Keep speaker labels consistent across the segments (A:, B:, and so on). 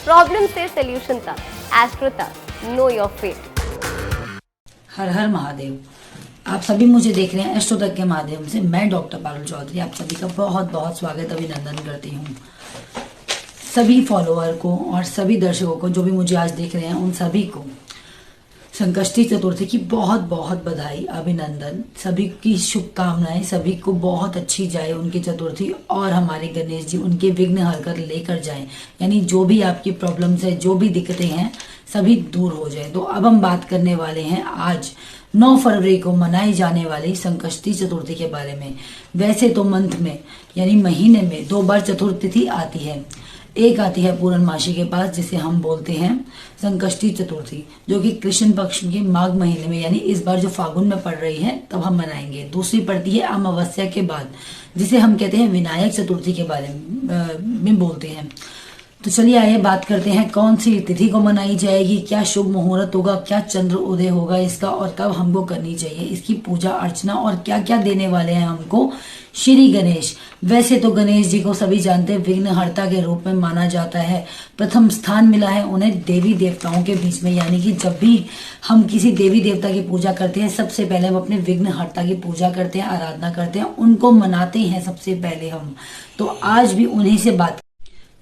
A: Problem से solution तक, astro तक, नो योर फेट।
B: हर हर महादेव। आप सभी मुझे देख रहे हैं एस्ट्रो तक के माध्यम से। मैं डॉक्टर पारुल चौधरी आप सभी का बहुत बहुत स्वागत अभिनंदन करती हूँ। सभी फॉलोअर को और सभी दर्शकों को जो भी मुझे आज देख रहे हैं उन सभी को संकष्टी चतुर्थी की बहुत बहुत बधाई, अभिनंदन। सभी की शुभकामनाएं, सभी को बहुत अच्छी जाए उनकी चतुर्थी और हमारे गणेश जी उनके विघ्न हरकर लेकर जाएं। यानी जो भी आपकी प्रॉब्लम्स है, जो भी दिक्कतें हैं, सभी दूर हो जाए। तो अब हम बात करने वाले हैं आज 9 फरवरी को मनाई जाने वाली संकष्टी चतुर्थी के बारे में। वैसे तो मंथ में यानी महीने में 2 बार चतुर्थी आती है। एक आती है पूर्णमासी के पास जिसे हम बोलते हैं संकष्टी चतुर्थी, जो कि कृष्ण पक्ष के माघ महीने में यानी इस बार जो फागुन में पड़ रही है तब हम मनाएंगे। दूसरी पड़ती है अमावस्या के बाद जिसे हम कहते हैं विनायक चतुर्थी के बारे में बोलते हैं। तो चलिए आइए बात करते हैं कौन सी तिथि को मनाई जाएगी, क्या शुभ मुहूर्त होगा, क्या चंद्र उदय होगा इसका और कब हमको करनी चाहिए इसकी पूजा अर्चना और क्या क्या देने वाले हैं हमको श्री गणेश। वैसे तो गणेश जी को सभी जानते हैं विघ्नहर्ता के रूप में माना जाता है। प्रथम स्थान मिला है उन्हें देवी देवताओं के बीच में, यानी कि जब भी हम किसी देवी देवता की पूजा करते हैं सबसे पहले हम अपने विघ्नहर्ता की पूजा करते हैं, आराधना करते हैं, उनको मनाते हैं सबसे पहले हम। तो आज भी उन्हीं से बात।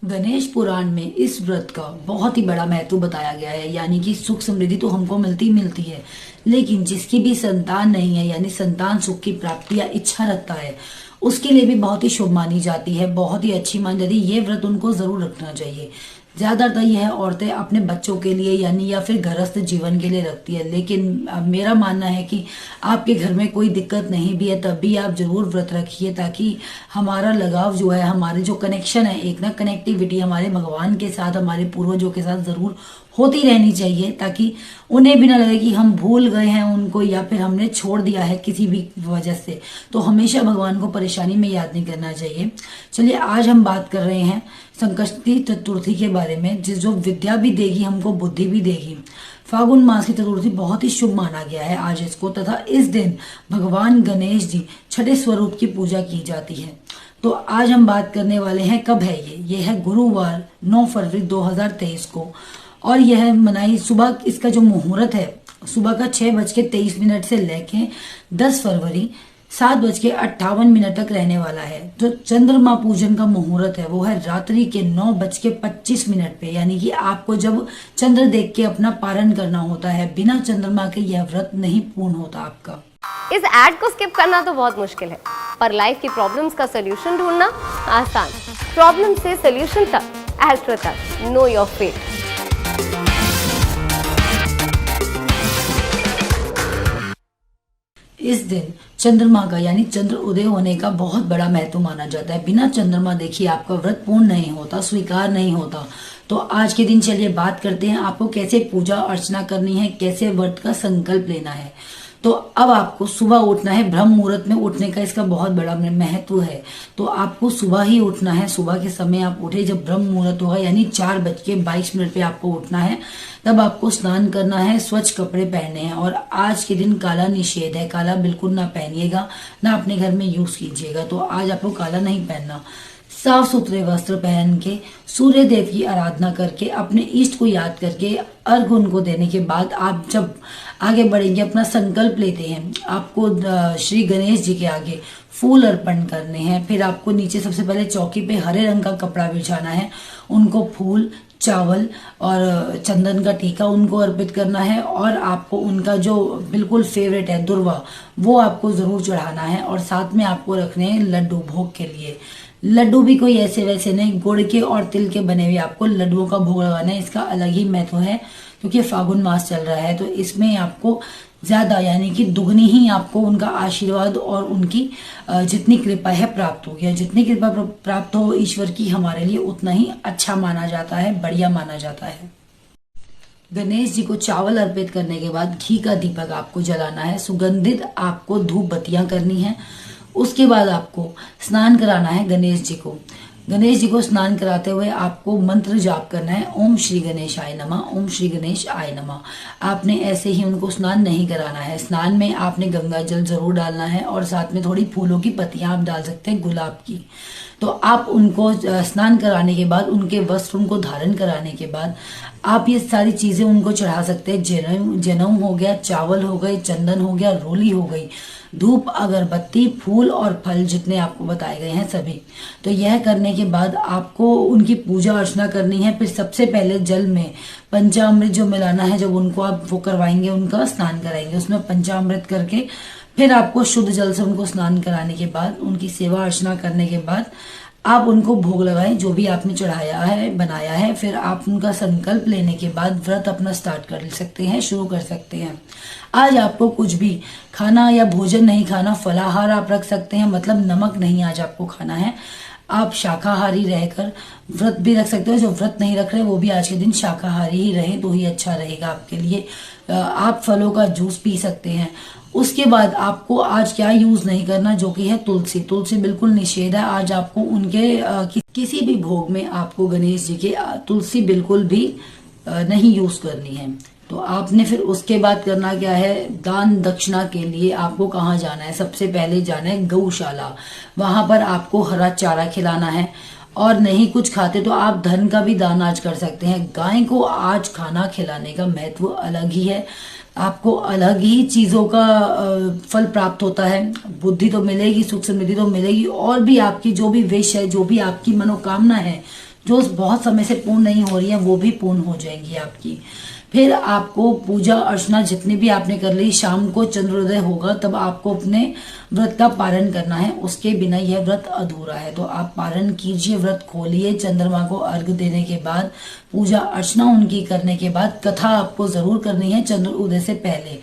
B: गणेश पुराण में इस व्रत का बहुत ही बड़ा महत्व बताया गया है। यानी कि सुख समृद्धि तो हमको मिलती है, लेकिन जिसकी भी संतान नहीं है यानी संतान सुख की प्राप्ति या इच्छा रखता है उसके लिए भी बहुत ही शुभ मानी जाती है, बहुत ही अच्छी मानी जाती है। ये व्रत उनको जरूर रखना चाहिए। ज्यादातर यह औरतें अपने बच्चों के लिए यानी या फिर गृहस्थ जीवन के लिए रखती है, लेकिन मेरा मानना है कि आपके घर में कोई दिक्कत नहीं भी है तब भी आप जरूर व्रत रखिए, ताकि हमारा लगाव जो है, हमारे जो कनेक्शन है, एक ना कनेक्टिविटी हमारे भगवान के साथ, हमारे पूर्वजों के साथ जरूर होती रहनी चाहिए, ताकि उन्हें भी ना लगे कि हम भूल गए हैं उनको या फिर हमने छोड़ दिया है किसी भी वजह से। तो हमेशा भगवान को परेशानी में याद नहीं करना चाहिए। चलिए आज हम बात कर रहे हैं संकष्टी चतुर्थी के बारे में, जो विद्या भी देगी हमको, बुद्धि भी देगी। फागुन मास की चतुर्थी बहुत ही शुभ माना गया है आज इसको, तथा इस दिन भगवान गणेश जी छठे स्वरूप की पूजा की जाती है। तो आज हम बात करने वाले हैं कब है ये है गुरुवार 9 फरवरी 2023 को, और यह मनाई सुबह, इसका जो मुहूर्त है सुबह का 6:23 से लेके 10 फरवरी 7:58 तक रहने वाला है। जो चंद्रमा पूजन का मुहूर्त है वो है रात्रि के 9:25 पे, यानी कि आपको जब चंद्र देख के अपना पारण करना होता है। बिना चंद्रमा के यह व्रत नहीं पूर्ण होता आपका।
A: इस एड को स्किप करना तो बहुत मुश्किल है, पर लाइफ की प्रॉब्लम्स का सोल्यूशन ढूंढना आसान। प्रॉब्लम से सोल्यूशन तक, एस्ट्रो तक, नो योर फेट।
B: इस दिन चंद्रमा का यानी चंद्र उदय होने का बहुत बड़ा महत्व माना जाता है। बिना चंद्रमा देखिए आपका व्रत पूर्ण नहीं होता, स्वीकार नहीं होता। तो आज के दिन चलिए बात करते हैं आपको कैसे पूजा अर्चना करनी है, कैसे व्रत का संकल्प लेना है। तो अब आपको सुबह उठना है। ब्रह्म मुहूर्त में उठने का इसका बहुत बड़ा महत्व है। तो आपको सुबह ही उठना है। सुबह के समय आप उठे जब ब्रह्म मुहूर्त होगा यानी 4:22 पे आपको उठना है। तब आपको स्नान करना है, स्वच्छ कपड़े पहनने हैं, और आज के दिन काला निषेध है। काला बिल्कुल ना पहनिएगा, ना अपने घर में यूज कीजिएगा। तो आज आपको काला नहीं पहनना। साफ सुथरे वस्त्र पहन के सूर्य देव की आराधना करके अपने इष्ट को याद करके अर्घ उनको देने के बाद आप जब आगे बढ़ेंगे, अपना संकल्प लेते हैं, आपको श्री गणेश जी के आगे फूल अर्पण करने हैं। फिर आपको नीचे सबसे पहले चौकी पे हरे रंग का कपड़ा बिछाना है, उनको फूल, चावल और चंदन का टीका उनको अर्पित करना है, और आपको उनका जो बिल्कुल फेवरेट है दुर्वा वो आपको जरूर चढ़ाना है, और साथ में आपको रखने हैं लड्डू भोग के लिए। लड्डू भी कोई ऐसे वैसे नहीं, गुड़ के और तिल के बने हुए आपको लड्डुओं का भोग लगाना है। इसका अलग ही महत्व है क्योंकि फागुन मास चल रहा है, तो इसमें आपको ज्यादा यानी कि दुगनी ही आपको उनका आशीर्वाद और उनकी जितनी कृपा है प्राप्त होगी। और जितनी कृपा प्राप्त हो ईश्वर की हमारे लिए उतना ही अच्छा माना जाता है, बढ़िया माना जाता है। गणेश जी को चावल अर्पित करने के बाद घी का दीपक आपको जलाना है, सुगंधित आपको धूप बत्तियां करनी है। उसके बाद आपको स्नान कराना है गणेश जी को। गणेश जी को स्नान कराते हुए आपको मंत्र जाप करना है, ओम श्री गणेशाय नमः, ओम श्री गणेशाय नमः। आपने ऐसे ही उनको स्नान नहीं कराना है। स्नान में आपने गंगा जल जरूर डालना है और साथ में थोड़ी फूलों की पत्तियां आप डाल सकते हैं, गुलाब की। तो आप उनको स्नान कराने के बाद, उनके वस्त्र उनको धारण कराने के बाद आप ये सारी चीजें उनको चढ़ा सकते हैं। जनेऊ हो गया, चावल हो गए, चंदन हो गया, रोली हो गई, धूप, अगरबत्ती, फूल और फल जितने आपको बताए गए हैं सभी। तो यह करने के बाद आपको उनकी पूजा अर्चना करनी है। फिर सबसे पहले जल में पंचामृत जो मिलाना है, जब उनको आप वो करवाएंगे, उनका स्नान कराएंगे, उसमें पंचामृत करके फिर आपको शुद्ध जल से उनको स्नान कराने के बाद, उनकी सेवा अर्चना करने के बाद आप उनको भोग लगाएं, जो भी आपने चढ़ाया है, बनाया है। फिर आप उनका संकल्प लेने के बाद व्रत अपना स्टार्ट कर सकते हैं, शुरू कर सकते हैं। आज आपको कुछ भी खाना या भोजन नहीं खाना, फलाहार आप रख सकते हैं, मतलब नमक नहीं आज आपको खाना है। आप शाकाहारी रहकर व्रत भी रख सकते हो। जो व्रत नहीं रख रहे वो भी आज के दिन शाकाहारी ही रहे तो ही अच्छा रहेगा आपके लिए। आप फलों का जूस पी सकते हैं। उसके बाद आपको आज क्या यूज नहीं करना, जो कि है तुलसी। तुलसी बिल्कुल निषेध है। आज आपको उनके किसी भी भोग में आपको गणेश जी के तुलसी बिल्कुल भी नहीं यूज करनी है। तो आपने फिर उसके बाद करना क्या है, दान दक्षिणा के लिए आपको कहाँ जाना है? सबसे पहले जाना है गौशाला। वहां पर आपको हरा चारा खिलाना है। और नहीं कुछ खाते तो आप धन का भी दान आज कर सकते हैं। गाय को आज खाना खिलाने का महत्व अलग ही है। आपको अलग ही चीजों का फल प्राप्त होता है। बुद्धि तो मिलेगी, सुख समृद्धि तो मिलेगी, और भी आपकी जो भी विश है, जो भी आपकी मनोकामना है, जो बहुत समय से पूर्ण नहीं हो रही है, वो भी पूर्ण हो जाएंगी आपकी। फिर आपको पूजा अर्चना जितनी भी आपने कर ली, शाम को चंद्रोदय होगा तब आपको अपने व्रत का पारण करना है। उसके बिना यह व्रत अधूरा है। तो आप पारण कीजिए, व्रत खोलिए। चंद्रमा को अर्घ देने के बाद, पूजा अर्चना उनकी करने के बाद, कथा आपको जरूर करनी है। चंद्र उदय से पहले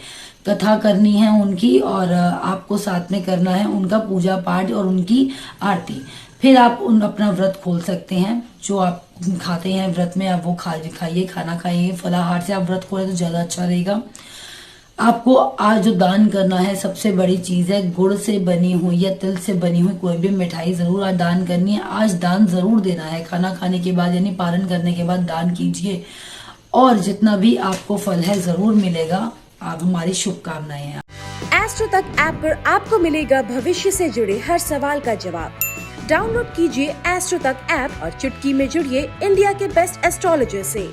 B: कथा करनी है उनकी, और आपको साथ में करना है उनका पूजा पाठ और उनकी आरती। फिर आप अपना व्रत खोल सकते हैं। जो आप खाते हैं व्रत में, आप वो खाइए, खाना खाइए। फलाहार से आप व्रत खोले तो ज्यादा अच्छा रहेगा। आपको आज जो दान करना है, सबसे बड़ी चीज है, गुड़ से बनी हुई या तिल से बनी हुई कोई भी मिठाई जरूर आज दान करनी है। आज दान जरूर देना है। खाना खाने के बाद, यानी पारण करने के बाद दान कीजिए, और जितना भी आपको फल है जरूर मिलेगा। आप हमारी शुभकामनाएं हैं।
C: एस्ट्रो तक ऐप पर आपको मिलेगा भविष्य से जुड़े हर सवाल का जवाब। डाउनलोड कीजिए एस्ट्रो तक ऐप और चुटकी में जुड़िए इंडिया के बेस्ट एस्ट्रोलॉजर से।